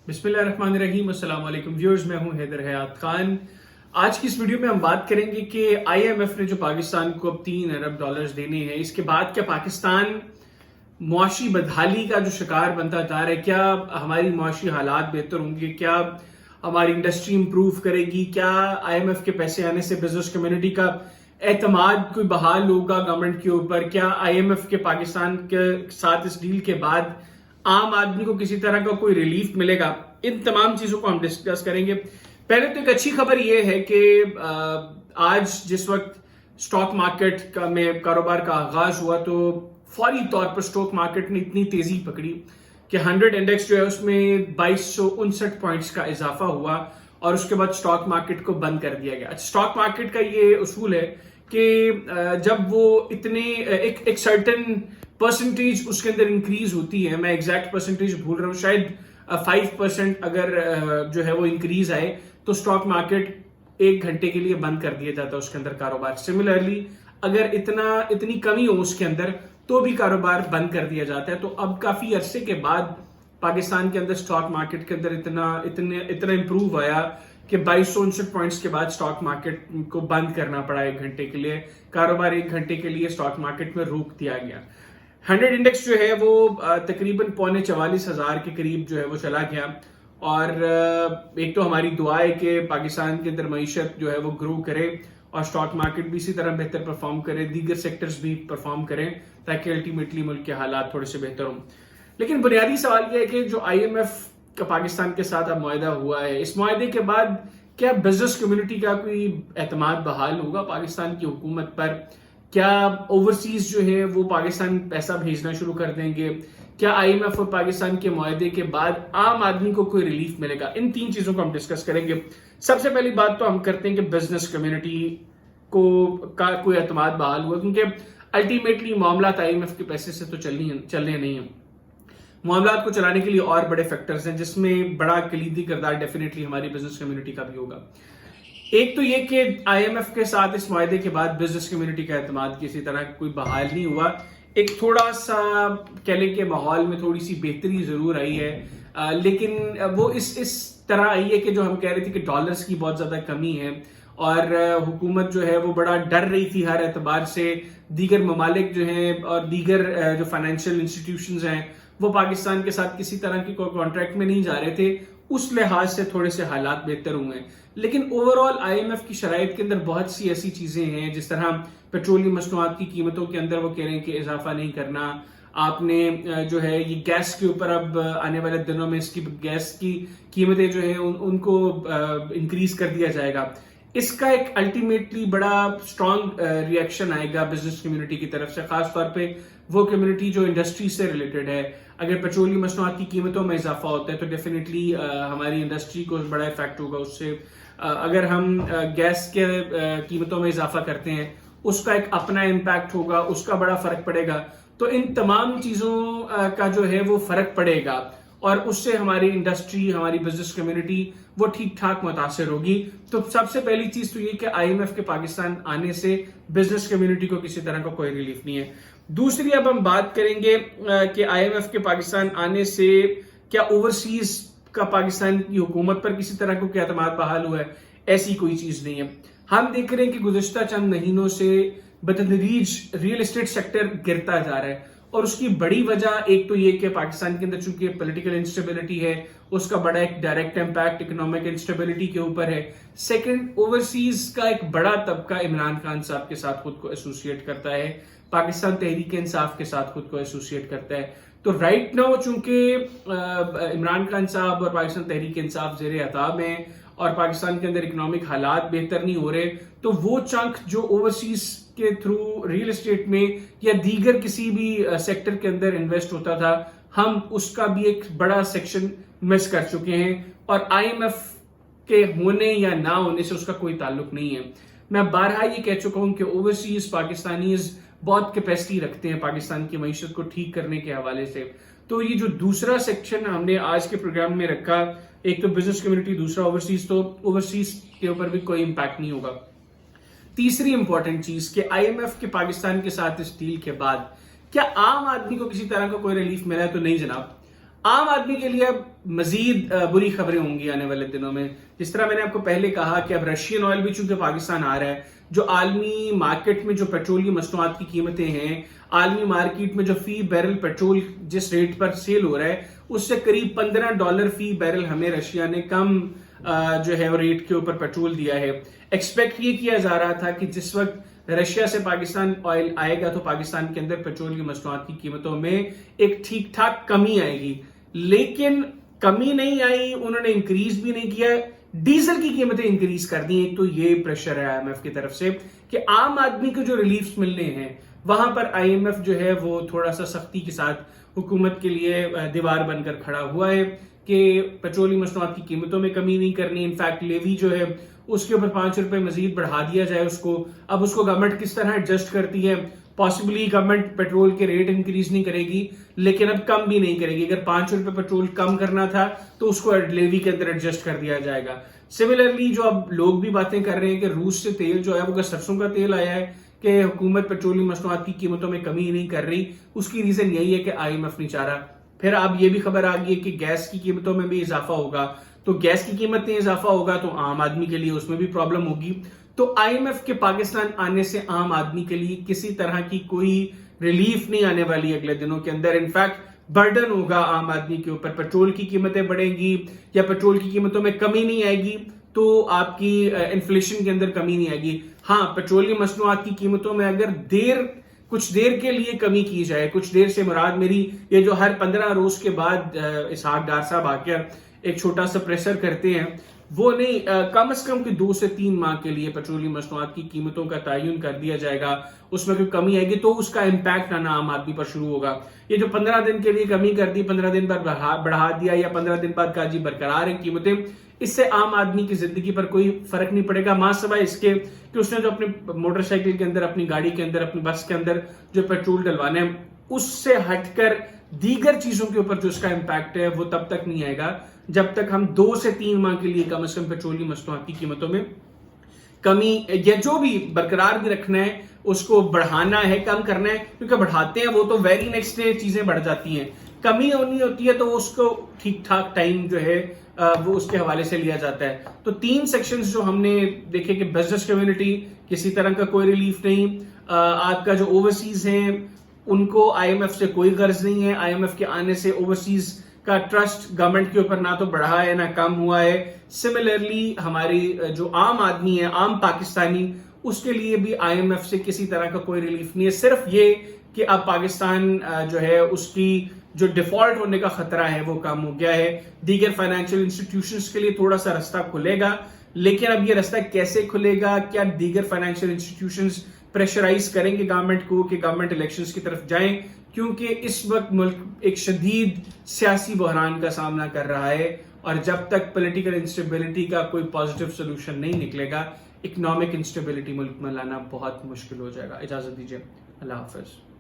بسم اللہ الرحمن الرحیم. السلام علیکم ویورز, میں ہوں حیدر حیات خان. آج کی اس ویڈیو میں ہم بات کریں گے کہ آئی ایم ایف نے جو پاکستان کو اب $3 ارب دینے ہیں, اس کے بعد کیا پاکستان معاشی بدحالی کا جو شکار بنتا جا رہا ہے, کیا ہماری معاشی حالات بہتر ہوں گے, کیا ہماری انڈسٹری امپروو کرے گی, کیا آئی ایم ایف کے پیسے آنے سے بزنس کمیونٹی کا اعتماد کوئی بحال ہوگا گورنمنٹ کے اوپر, کیا آئی ایم ایف کے پاکستان کے ساتھ اس ڈیل کے بعد عام آدمی کو کسی طرح کا کوئی ریلیف ملے گا. ان تمام چیزوں کو ہم ڈسکس کریں گے. پہلے تو ایک اچھی خبر یہ ہے کہ آج جس وقت سٹاک مارکیٹ میں کاروبار کا آغاز ہوا تو فوری طور پر سٹاک مارکیٹ نے اتنی تیزی پکڑی کہ 100 انڈیکس جو ہے اس میں 2259 پوائنٹس کا اضافہ ہوا اور اس کے بعد سٹاک مارکیٹ کو بند کر دیا گیا. سٹاک مارکیٹ کا یہ اصول ہے کہ جب وہ اتنے ایک سرٹن پرسنٹیج اس کے اندر انکریز ہوتی ہے, میں ایگزیکٹ پرسنٹیج بھول رہا ہوں, شاید 5% اگر جو ہے وہ انکریز آئے تو سٹاک مارکیٹ 1 گھنٹے کے لیے بند کر دیا جاتا ہے اس کے اندر کاروبار. سملرلی اگر اتنی کمی ہو اس کے اندر تو بھی کاروبار بند کر دیا جاتا ہے. تو اب کافی عرصے کے بعد پاکستان کے اندر سٹاک مارکیٹ کے اندر اتنا امپروو آیا کہ 2259 پوائنٹس کے بعد سٹاک مارکیٹ کو بند کرنا پڑا 1 گھنٹے کے لیے. کاروبار 1 گھنٹے کے لیے سٹاک مارکیٹ میں روک دیا گیا. 100 انڈیکس جو ہے وہ تقریباً 44,000 کے قریب جو ہے وہ چلا گیا. اور ایک تو ہماری دعا ہے کہ پاکستان کے اندر معیشت جو ہے وہ گرو کرے اور سٹاک مارکیٹ بھی اسی طرح بہتر پرفارم کرے, دیگر سیکٹرز بھی پرفارم کریں تاکہ الٹیمیٹلی ملک کے حالات تھوڑے سے بہتر ہوں. لیکن بنیادی سوال یہ ہے کہ جو آئی ایم ایف کا پاکستان کے ساتھ اب معاہدہ ہوا ہے, اس معاہدے کے بعد کیا بزنس کمیونٹی کا کوئی اعتماد بحال ہوگا پاکستان کی حکومت پر, کیا اوورسیز جو ہے وہ پاکستان پیسہ بھیجنا شروع کر دیں گے, کیا آئی ایم ایف اور پاکستان کے معاہدے کے بعد عام آدمی کو کوئی ریلیف ملے گا. ان 3 چیزوں کو ہم ڈسکس کریں گے. سب سے پہلی بات تو ہم کرتے ہیں کہ بزنس کمیونٹی کا کوئی اعتماد بحال ہوا, کیونکہ الٹیمیٹلی معاملات آئی ایم ایف کے پیسے سے تو چلنے نہیں ہیں. معاملات کو چلانے کے لیے اور بڑے فیکٹرز ہیں جس میں بڑا کلیدی کردار ڈیفینیٹلی ہماری بزنس کمیونٹی کا بھی ہوگا. ایک تو یہ کہ آئی ایم ایف کے ساتھ اس معاہدے کے بعد بزنس کمیونٹی کا اعتماد کسی طرح کوئی بحال نہیں ہوا. ایک تھوڑا سا کہہ لیں کہ ماحول میں تھوڑی سی بہتری ضرور آئی ہے, لیکن وہ اس طرح آئی ہے کہ جو ہم کہہ رہے تھے کہ ڈالرز کی بہت زیادہ کمی ہے اور حکومت جو ہے وہ بڑا ڈر رہی تھی ہر اعتبار سے. دیگر ممالک جو ہیں اور دیگر جو فائنینشیل انسٹیٹیوشنز ہیں وہ پاکستان کے ساتھ کسی طرح کی کوئی کانٹریکٹ میں نہیں جا رہے تھے, اس لحاظ سے تھوڑے سے حالات بہتر ہوئے ہیں. لیکن اوورآل آئی ایم ایف کی شرائط کے اندر بہت سی ایسی چیزیں ہیں, جس طرح پیٹرولیم مصنوعات کی قیمتوں کے اندر وہ کہہ رہے ہیں کہ اضافہ نہیں کرنا. آپ نے جو ہے یہ گیس کے اوپر اب آنے والے دنوں میں اس کی گیس کی قیمتیں جو ہیں ان کو انکریز کر دیا جائے گا. اس کا ایک الٹیمیٹلی بڑا اسٹرانگ ریئیکشن آئے گا بزنس کمیونٹی کی طرف سے, خاص طور پہ وہ کمیونٹی جو انڈسٹری سے ریلیٹڈ ہے. اگر پیٹرولیم مصنوعات کی قیمتوں میں اضافہ ہوتا ہے تو ڈیفینیٹلی ہماری انڈسٹری کو بڑا افیکٹ ہوگا اس سے. اگر ہم گیس کے قیمتوں میں اضافہ کرتے ہیں اس کا ایک اپنا امپیکٹ ہوگا, اس کا بڑا فرق پڑے گا. تو ان تمام چیزوں کا جو ہے وہ فرق پڑے گا اور اس سے ہماری انڈسٹری, ہماری بزنس کمیونٹی وہ ٹھیک ٹھاک متاثر ہوگی. تو سب سے پہلی چیز تو یہ کہ آئی ایم ایف کے پاکستان آنے سے بزنس کمیونٹی کو کسی طرح کا کوئی ریلیف نہیں ہے. دوسری اب ہم بات کریں گے کہ آئی ایم ایف کے پاکستان آنے سے کیا اوورسیز کا پاکستان کی حکومت پر کسی طرح کا اعتماد بحال ہوا ہے. ایسی کوئی چیز نہیں ہے. ہم دیکھ رہے ہیں کہ گزشتہ چند مہینوں سے بتدریج ریئل اسٹیٹ سیکٹر گرتا جا رہا ہے اور اس کی بڑی وجہ ایک تو یہ کہ پاکستان کے اندر چونکہ پولیٹیکل انسٹیبلٹی ہے, اس کا بڑا ایک ڈائریکٹ امپیکٹ اکنامک انسٹیبلٹی کے اوپر ہے. سیکنڈ, اوورسیز کا ایک بڑا طبقہ عمران خان صاحب کے ساتھ خود کو ایسوسیٹ کرتا ہے, پاکستان تحریک انصاف کے ساتھ خود کو ایسوسیٹ کرتا ہے. تو رائٹ ناؤ چونکہ عمران خان صاحب اور پاکستان تحریک انصاف زیر عتاب ہیں اور پاکستان کے اندر اکنامک حالات بہتر نہیں ہو رہے, تو وہ چنک جو اوورسیز کے تھرو ریل اسٹیٹ میں یا دیگر کسی بھی سیکٹر کے اندر انویسٹ ہوتا تھا, ہم اس کا بھی ایک بڑا سیکشن مس کر چکے ہیں. اور آئی ایم ایف کے ہونے یا نہ ہونے سے اس کا کوئی تعلق نہیں ہے. میں بارہا یہ کہہ چکا ہوں کہ اوورسیز پاکستانیز بہت کیپیسٹی رکھتے ہیں پاکستان کی معیشت کو ٹھیک کرنے کے حوالے سے. تو یہ جو دوسرا سیکشن ہم نے آج کے پروگرام میں رکھا, ایک تو بزنس کمیونٹی, دوسرا اوورسیز, تو اوورسیز کے اوپر بھی کوئی امپیکٹ نہیں ہوگا. تیسری امپورٹنٹ چیز کہ آئی ایم ایف کے پاکستان کے ساتھ اس ڈیل کے بعد کیا عام آدمی کو کسی طرح کا کوئی ریلیف ملا ہے؟ تو نہیں جناب. عام آدمی کے لیے اب مزید بری خبریں ہوں گی آنے والے دنوں میں. جس طرح میں نے آپ کو پہلے کہا کہ اب رشین آئل بھی چونکہ پاکستان آ رہا ہے, جو عالمی مارکیٹ میں جو پیٹرولیم مصنوعات کی قیمتیں ہیں, عالمی مارکیٹ میں جو فی بیرل پیٹرول جس ریٹ پر سیل ہو رہا ہے اس سے قریب $15 فی بیرل ہمیں رشیا نے کم جو ہے ریٹ کے اوپر پیٹرول دیا ہے. ایکسپیکٹ یہ کیا جا رہا تھا کہ جس وقت رشیا سے پاکستان آئل آئے گا تو پاکستان کے اندر پیٹرولیم مصنوعات کی قیمتوں میں ایک ٹھیک ٹھاک کمی آئے گی, لیکن کمی نہیں آئی, انہوں نے انکریز بھی نہیں کیا, ڈیزل کی قیمتیں انکریز کر دی. ایک تو یہ پریشر ہے IMF کی طرف سے کہ عام آدمی کو جو ریلیفز ملنے ہیں وہاں پر IMF جو ہے وہ تھوڑا سا سختی کے ساتھ حکومت کے لیے دیوار بن کر کھڑا ہوا ہے کہ پیٹرولیم مصنوعات کی قیمتوں میں کمی نہیں کرنی. انفیکٹ لیوی جو ہے اس کے اوپر $5 مزید بڑھا دیا جائے اس کو. اب اس کو گورنمنٹ کس طرح ایڈجسٹ کرتی ہے, پاسبلی گورنمنٹ پیٹرول کے ریٹ انکریز نہیں کرے گی لیکن اب کم بھی نہیں کرے گی. اگر $5 پیٹرول کم کرنا تھا تو اس کو لیوی کے اندر ایڈجسٹ کر دیا جائے گا. سملرلی جو اب لوگ بھی باتیں کر رہے ہیں کہ روس سے تیل جو ہے وہ سرسوں کا تیل آیا ہے کہ حکومت پیٹرولیم مصنوعات کی قیمتوں میں کمی نہیں کر رہی, اس کی ریزن یہی ہے کہ IMF نہیں چاہ رہا. پھر اب یہ بھی خبر آ گئی ہے کہ گیس کی قیمتوں میں بھی اضافہ ہوگا, تو گیس کی قیمت میں اضافہ ہوگا تو عام آدمی کے لیے اس میں بھی پرابلم ہوگی. تو IMF کے پاکستان آنے سے عام آدمی کے لیے کسی طرح کی کوئی ریلیف نہیں آنے والی اگلے دنوں کے اندر. انفیکٹ برڈن ہوگا عام آدمی کے اوپر. پیٹرول کی قیمتیں بڑھیں گی یا پیٹرول کی قیمتوں میں کمی نہیں آئے گی تو آپ کی انفلیشن کے اندر کمی نہیں آئے گی. ہاں, پیٹرولیم مصنوعات کی قیمتوں میں اگر کچھ دیر کے لیے کمی کی جائے, کچھ دیر سے مراد میری یہ جو ہر 15 روز کے بعد اسحاق ڈار صاحب آ کر ایک چھوٹا سا پریشر کرتے ہیں, وہ نہیں, کم از کم 2 سے 3 ماہ کے لیے پیٹرولیم مصنوعات کی قیمتوں کا تعین کر دیا جائے گا, اس میں کوئی کمی آئے گی تو اس کا امپیکٹ آنا عام آدمی پر شروع ہوگا. یہ جو 15 دن کے لیے کمی کر دی, 15 دن پر بڑھا دیا یا 15 دن بعد کاجی برقرار ہیں قیمتیں, اس سے عام آدمی کی زندگی پر کوئی فرق نہیں پڑے گا, ماں سوائے اس کے کہ اس نے جو اپنے موٹر سائیکل کے اندر, اپنی گاڑی کے اندر, اپنی بس کے اندر جو پیٹرول ڈلوانے ہیں اس سے ہٹ کر دیگر چیزوں کے اوپر جو اس کا امپیکٹ ہے وہ تب تک نہیں آئے گا جب تک ہم 2 سے 3 ماہ کے لیے کم از کم پیٹرولیم مصنوعات کی قیمتوں میں کمی یا جو بھی برقرار بھی رکھنا ہے اس کو بڑھانا ہے, کم کرنا ہے, کیونکہ بڑھاتے ہیں وہ تو ویری نیکسٹ ڈے چیزیں بڑھ جاتی ہیں. کمی ہونی ہوتی ہے تو اس کو ٹھیک ٹھاک ٹائم جو ہے وہ اس کے حوالے سے لیا جاتا ہے. تو 3 سیکشنز جو ہم نے دیکھے کہ بزنس کمیونٹی کسی طرح کا کوئی ریلیف نہیں, آپ کا جو اوورسیز ہیں ان کو IMF سے کوئی غرض نہیں ہے. IMF کے آنے سے اوورسیز کا ٹرسٹ گورنمنٹ کے اوپر نہ تو بڑھا ہے نہ کم ہوا ہے. سملرلی ہماری جو عام آدمی ہے, عام پاکستانی, اس کے لیے بھی IMF سے کسی طرح کا کوئی ریلیف نہیں ہے. صرف یہ کہ اب پاکستان جو ہے اس کی جو ڈیفالٹ ہونے کا خطرہ ہے وہ کم ہو گیا ہے. دیگر فائنینشیل انسٹیٹیوشنز کے لیے تھوڑا سا رستہ کھلے گا, لیکن اب یہ رستہ کیسے کھلے گا, کیا دیگر فائنینشیل انسٹیٹیوشنز پریشرائز کریں گے گورنمنٹ کو کہ گورنمنٹ الیکشنز کی طرف جائیں, کیونکہ اس وقت ملک ایک شدید سیاسی بحران کا سامنا کر رہا ہے اور جب تک پولیٹیکل انسٹیبلٹی کا کوئی پازیٹیو سولوشن نہیں نکلے گا اکنامک انسٹیبلٹی ملک میں لانا بہت مشکل ہو جائے گا. اجازت دیجیے, اللہ حافظ.